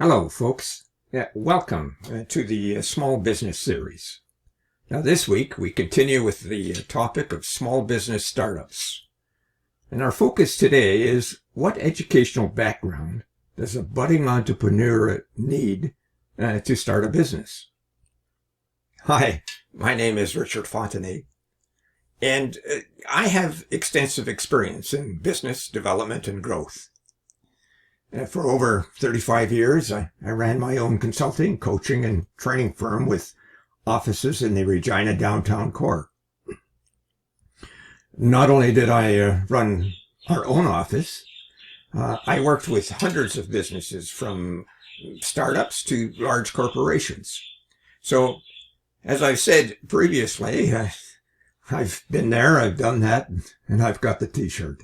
Hello, folks. Welcome to the Small Business Series. Now, this week, we continue with the topic of small business startups. And our focus today is what educational background does a budding entrepreneur need to start a business? Hi, my name is Richard Fontenay, and I have extensive experience in business development and growth. For over 35 years, I ran my own consulting, coaching, and training firm with offices in the Regina downtown core. Not only did I run our own office, I worked with hundreds of businesses from startups to large corporations. So, as I've said previously, I've been there, I've done that, and I've got the t-shirt.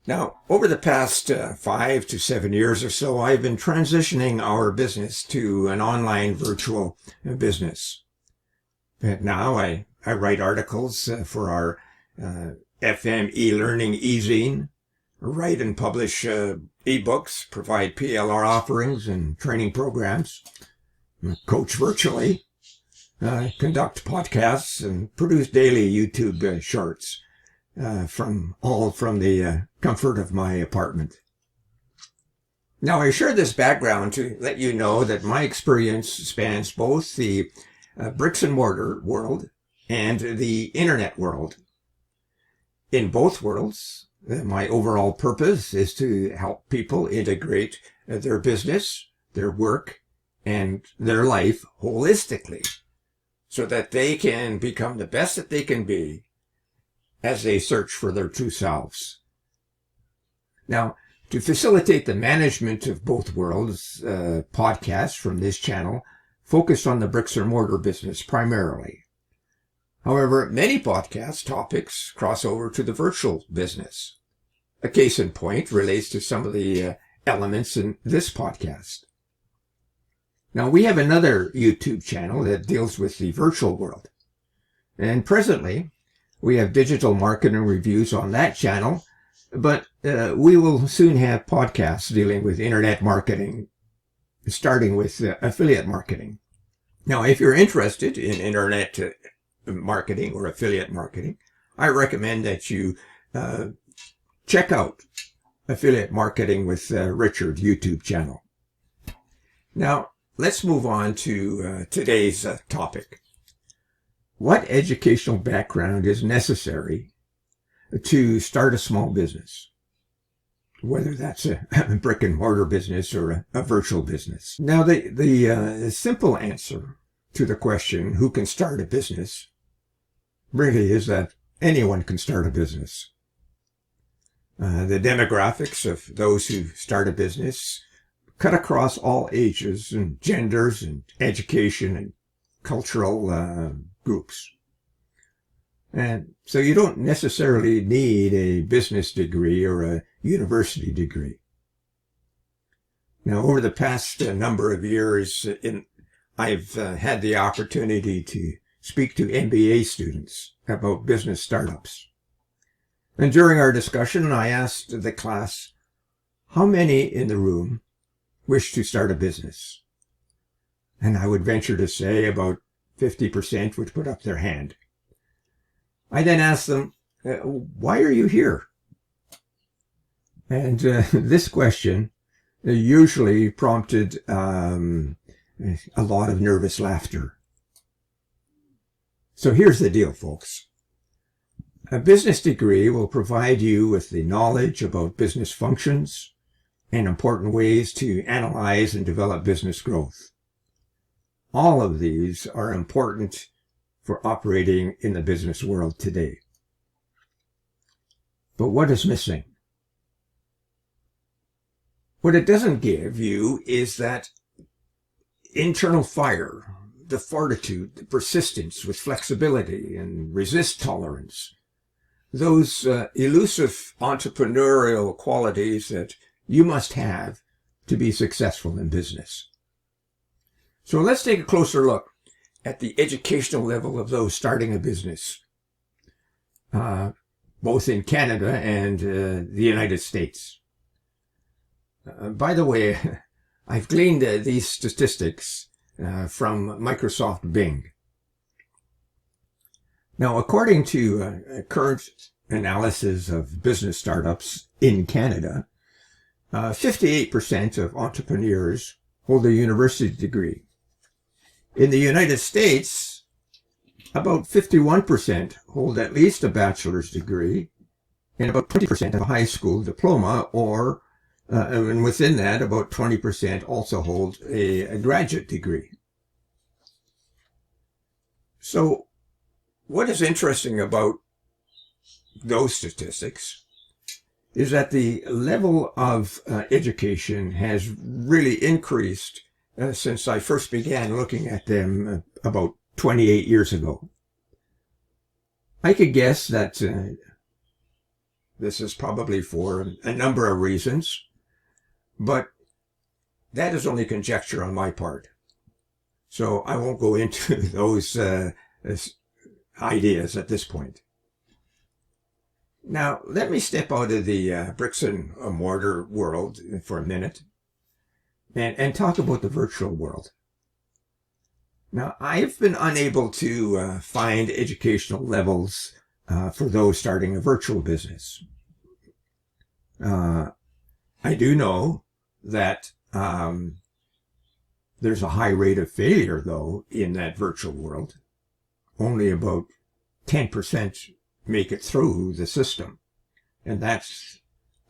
Now, over the past 5 to 7 years or so, I've been transitioning our business to an online virtual business. And now I write articles for our FM e-learning e-zine, write and publish ebooks, provide PLR offerings and training programs, coach virtually, conduct podcasts, and produce daily YouTube shorts. From the comfort of my apartment. Now, I share this background to let you know that my experience spans both the bricks-and-mortar world and the internet world. In both worlds, my overall purpose is to help people integrate their business, their work, and their life holistically so that they can become the best that they can be as they search for their true selves. Now, to facilitate the management of both worlds, podcasts from this channel focus on the bricks and mortar business primarily. However, many podcast topics cross over to the virtual business. A case in point relates to some of the elements in this podcast. Now, we have another YouTube channel that deals with the virtual world. And presently, we have digital marketing reviews on that channel, but we will soon have podcasts dealing with internet marketing, starting with affiliate marketing. Now, if you're interested in internet marketing or affiliate marketing, I recommend that you check out Affiliate Marketing with Richard YouTube channel. Now, let's move on to today's topic. What educational background is necessary to start a small business, whether that's a brick and mortar business or a virtual business? Now, the simple answer to the question, who can start a business, really is that anyone can start a business. The demographics of those who start a business cut across all ages and genders and education and cultural groups. And so you don't necessarily need a business degree or a university degree. Now, over the past number of years, I've had the opportunity to speak to MBA students about business startups. And during our discussion, I asked the class, how many in the room wish to start a business? And I would venture to say about 50% would put up their hand. I then asked them, why are you here? And this question usually prompted a lot of nervous laughter. So here's the deal, folks. A business degree will provide you with the knowledge about business functions and important ways to analyze and develop business growth. All of these are important for operating in the business world today. But what is missing? What it doesn't give you is that internal fire, the fortitude, the persistence with flexibility and resist tolerance, those elusive entrepreneurial qualities that you must have to be successful in business. So let's take a closer look at the educational level of those starting a business, both in Canada and the United States. By the way, I've gleaned these statistics from Microsoft Bing. Now, according to current analysis of business startups in Canada, 58% of entrepreneurs hold a university degree. In the United States, about 51% hold at least a bachelor's degree, and about 20% have a high school diploma, and within that, about 20% also hold a graduate degree. So, what is interesting about those statistics is that the level of education has really increased since I first began looking at them about 28 years ago. I could guess that this is probably for a number of reasons, but that is only conjecture on my part. So I won't go into those ideas at this point. Now, let me step out of the bricks and mortar world for a minute and talk about the virtual world. Now, I've been unable to find educational levels for those starting a virtual business. I do know that there's a high rate of failure, though, in that virtual world. Only about 10% make it through the system. And that's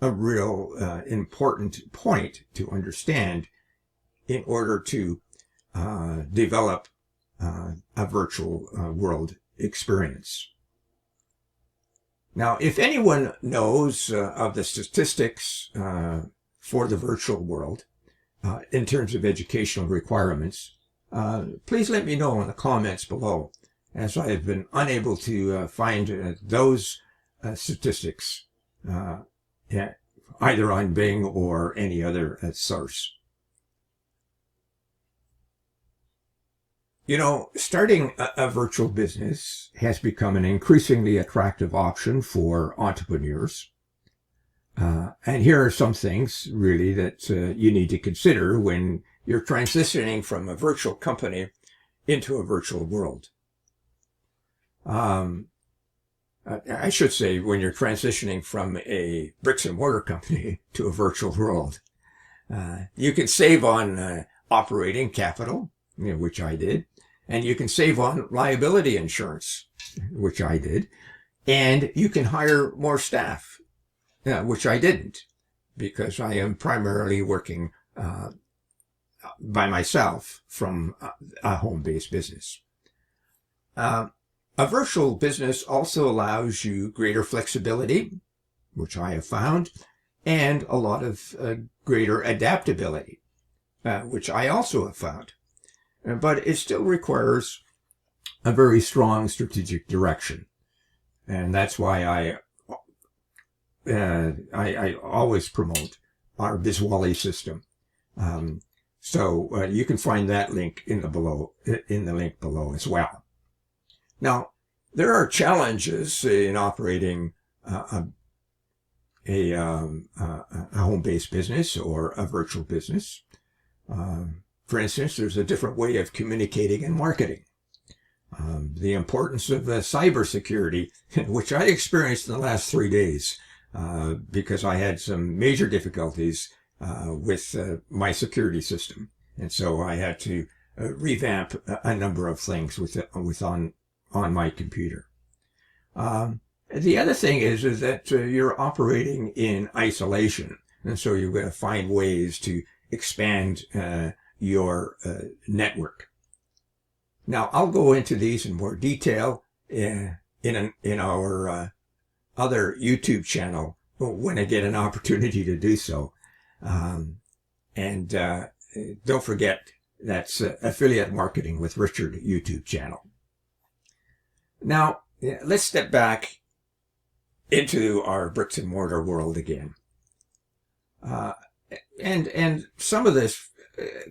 a real important point to understand in order to develop a virtual world experience. Now, if anyone knows of the statistics for the virtual world in terms of educational requirements, please let me know in the comments below, as I have been unable to find those statistics either on Bing or any other source. You know, starting a virtual business has become an increasingly attractive option for entrepreneurs. And here are some things really that you need to consider when you're transitioning from a virtual company into a virtual world. I should say when you're transitioning from a bricks and mortar company to a virtual world. You can save on operating capital, which I did, and you can save on liability insurance, which I did, and you can hire more staff, which I didn't, because I am primarily working by myself from a home-based business. A virtual business also allows you greater flexibility, which I have found, and a lot of greater adaptability, which I also have found. But it still requires a very strong strategic direction. And that's why I always promote our Biswali system. So you can find that link in the link below as well. Now, there are challenges in operating a home-based business or a virtual business. For instance, there's a different way of communicating and marketing. The importance of cybersecurity, which I experienced in the last 3 days because I had some major difficulties with my security system. And so I had to revamp a number of things on my computer. The other thing is that you're operating in isolation. And so you're going to find ways to expand your network. Now, I'll go into these in more detail in our other YouTube channel when I get an opportunity to do so. And don't forget, that's Affiliate Marketing with Richard YouTube channel. Now, let's step back into our bricks and mortar world again. And some of this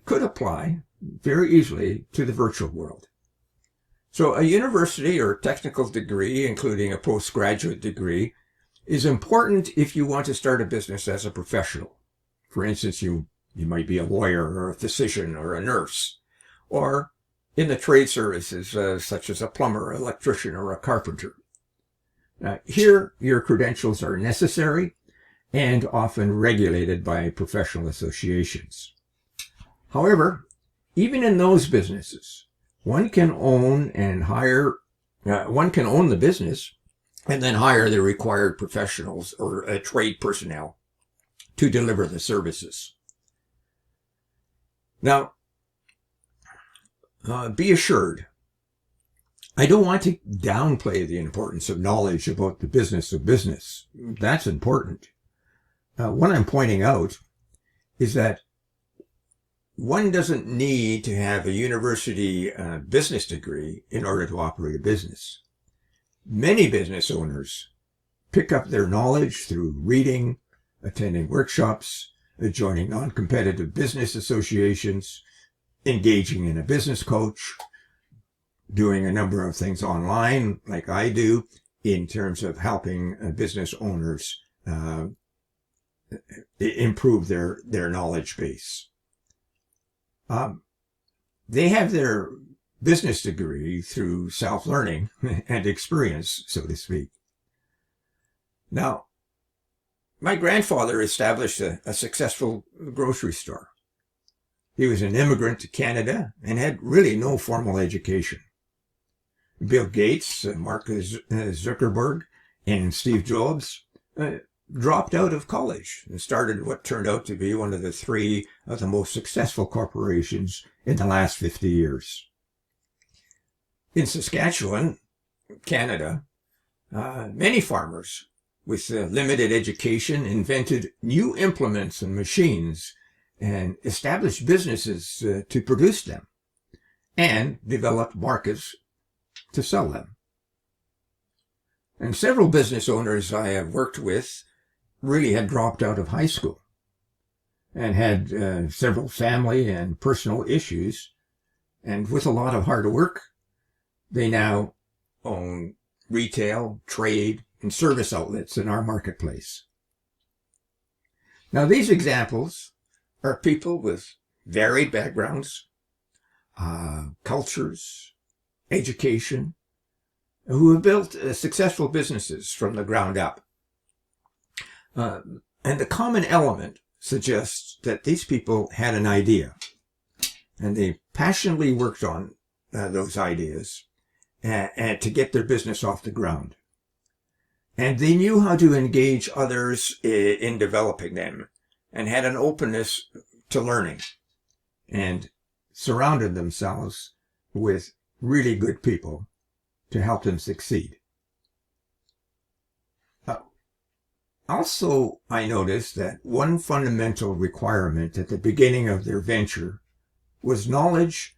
could apply very easily to the virtual world. So a university or technical degree, including a postgraduate degree, is important if you want to start a business as a professional. For instance, you You might be a lawyer or a physician or a nurse, or in the trade services such as a plumber, electrician, or a carpenter. Here, your credentials are necessary and often regulated by professional associations. However, even in those businesses, one can own the business and then hire the required professionals or trade personnel to deliver the services. Now, be assured, I don't want to downplay the importance of knowledge about the business of business. That's important. What I'm pointing out is that one doesn't need to have a university business degree in order to operate a business. Many business owners pick up their knowledge through reading, attending workshops, joining non-competitive business associations, engaging in a business coach, doing a number of things online like I do in terms of helping business owners improve their knowledge base. They have their business degree through self-learning and experience, so to speak. Now, my grandfather established a successful grocery store. He was an immigrant to Canada and had really no formal education. Bill Gates, Mark Zuckerberg, and Steve Jobs dropped out of college and started what turned out to be one of the three of the most successful corporations in the last 50 years. In Saskatchewan, Canada, many farmers with limited education invented new implements and machines and established businesses to produce them and developed markets to sell them. And several business owners I have worked with really had dropped out of high school and had several family and personal issues. And with a lot of hard work, they now own retail, trade, and service outlets in our marketplace. Now, these examples are people with varied backgrounds, cultures, education, who have built successful businesses from the ground up. And the common element suggests that these people had an idea, and they passionately worked on those ideas and to get their business off the ground. And they knew how to engage others in developing them and had an openness to learning and surrounded themselves with really good people to help them succeed. Also, I noticed that one fundamental requirement at the beginning of their venture was knowledge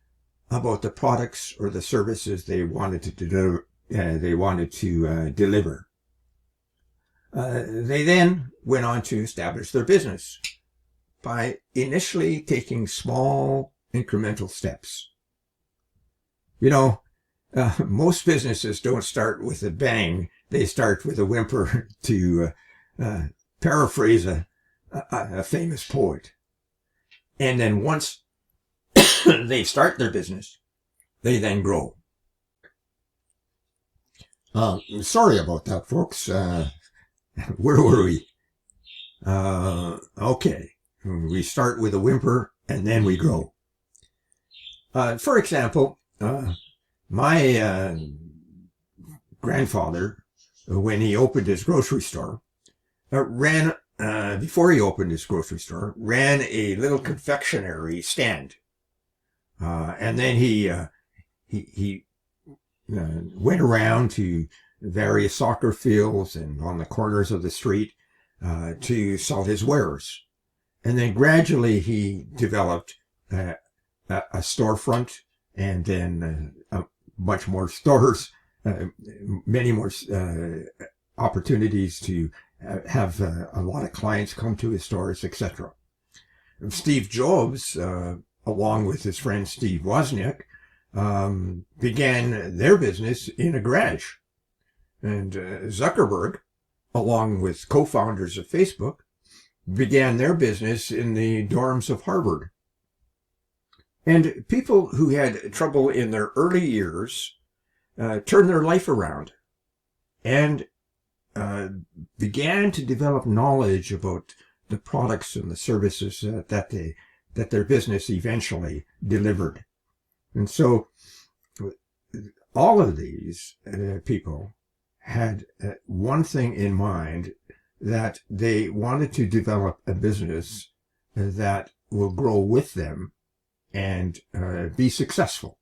about the products or the services they wanted to deliver. They then went on to establish their business by initially taking small incremental steps. You know, most businesses don't start with a bang. They start with a whimper, to paraphrase a famous poet. And then once they start their business, they then grow. Sorry about that, folks. Where were we? Okay. We start with a whimper and then we grow. For example, my grandfather, when he opened his grocery store, before he opened his grocery store, ran a little confectionery stand. And then he went around to various soccer fields and on the corners of the street to sell his wares. And then gradually he developed a storefront and then much more stores, many more opportunities to have a lot of clients come to his stores, etc. Steve Jobs, along with his friend Steve Wozniak, began their business in a garage. And Zuckerberg, along with co-founders of Facebook, began their business in the dorms of Harvard. And people who had trouble in their early years turned their life around and began to develop knowledge about the products and the services that their business eventually delivered. And so all of these people had one thing in mind, that they wanted to develop a business that will grow with them and be successful.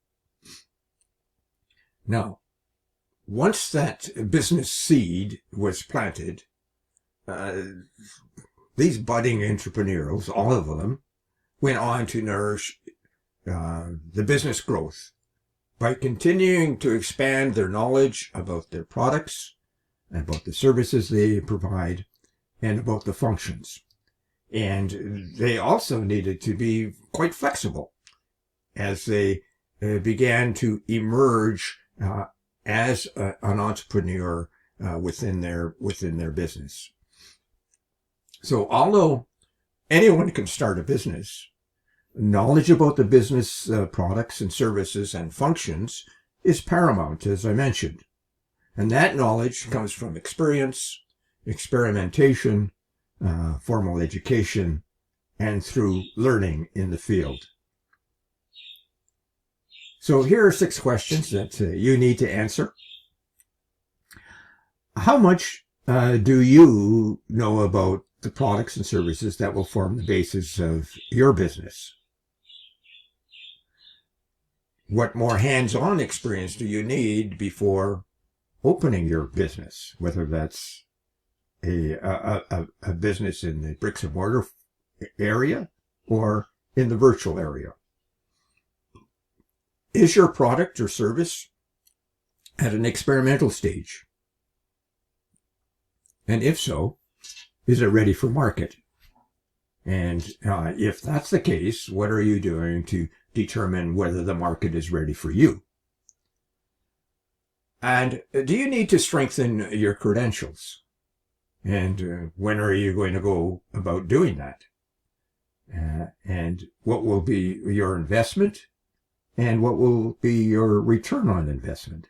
Now, once that business seed was planted, these budding entrepreneurs, all of them, went on to nourish the business growth by continuing to expand their knowledge about their products, about the services they provide, and about the functions. And they also needed to be quite flexible as they began to emerge as an entrepreneur within their business. So although anyone can start a business, knowledge about the business products and services and functions is paramount, as I mentioned. And that knowledge comes from experience, experimentation, formal education, and through learning in the field. So here are 6 questions that you need to answer. How much do you know about the products and services that will form the basis of your business? What more hands-on experience do you need before opening your business, whether that's a business in the bricks-and-mortar area or in the virtual area? Is your product or service at an experimental stage? And if so, is it ready for market? And if that's the case, what are you doing to determine whether the market is ready for you? And do you need to strengthen your credentials? And when are you going to go about doing that? And what will be your investment? And what will be your return on investment?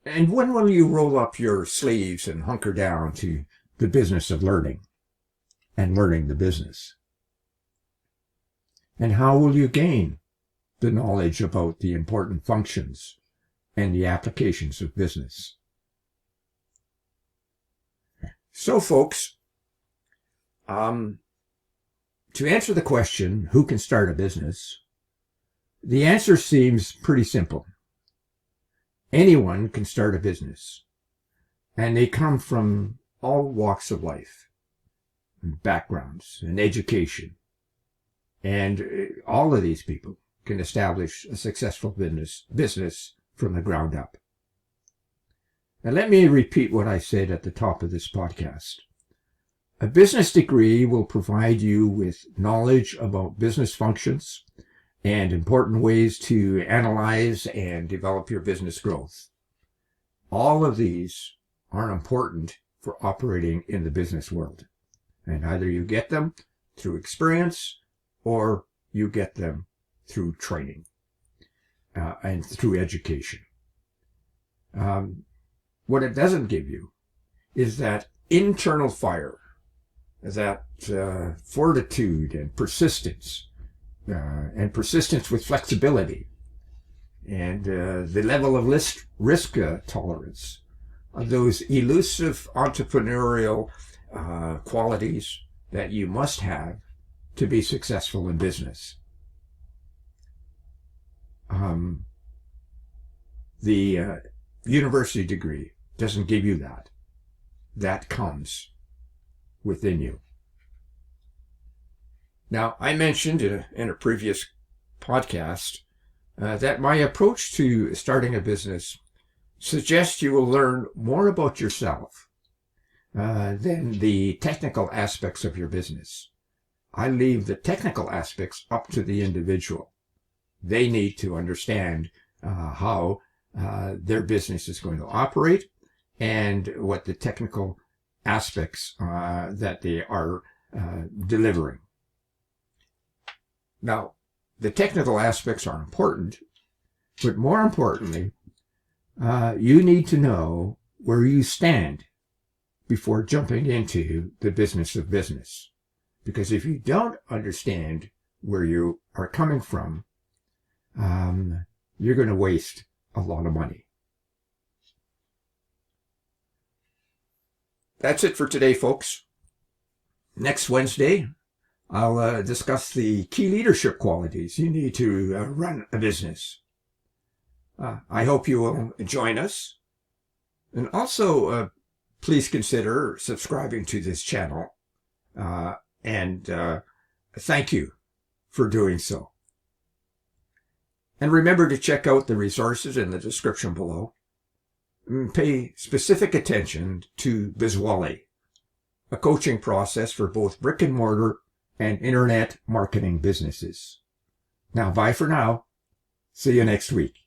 And when will you roll up your sleeves and hunker down to the business of learning and learning the business? And how will you gain the knowledge about the important functions and the applications of business? So, folks, to answer the question, who can start a business, the answer seems pretty simple. Anyone can start a business, and they come from all walks of life, and backgrounds, and education. And all of these people can establish a successful business from the ground up. And let me repeat what I said at the top of this podcast. A business degree will provide you with knowledge about business functions and important ways to analyze and develop your business growth. All of these are important for operating in the business world. And either you get them through experience or you get them through training and through education. What it doesn't give you is that internal fire, that fortitude and persistence with flexibility, and the level of risk tolerance, those elusive entrepreneurial qualities that you must have to be successful in business. The university degree doesn't give you that. That comes within you. Now, I mentioned in a previous podcast that my approach to starting a business suggests you will learn more about yourself than the technical aspects of your business. I leave the technical aspects up to the individual. They need to understand how their business is going to operate and what the technical aspects that they are delivering. Now, the technical aspects are important, but more importantly, you need to know where you stand before jumping into the business of business. Because if you don't understand where you are coming from, you're going to waste a lot of money. That's it for today, folks. Next Wednesday, I'll discuss the key leadership qualities you need to run a business. I hope you will join us. And also, please consider subscribing to this channel. And thank you for doing so. And remember to check out the resources in the description below. And pay specific attention to Bizwally, a coaching process for both brick-and-mortar and internet marketing businesses. Now, bye for now. See you next week.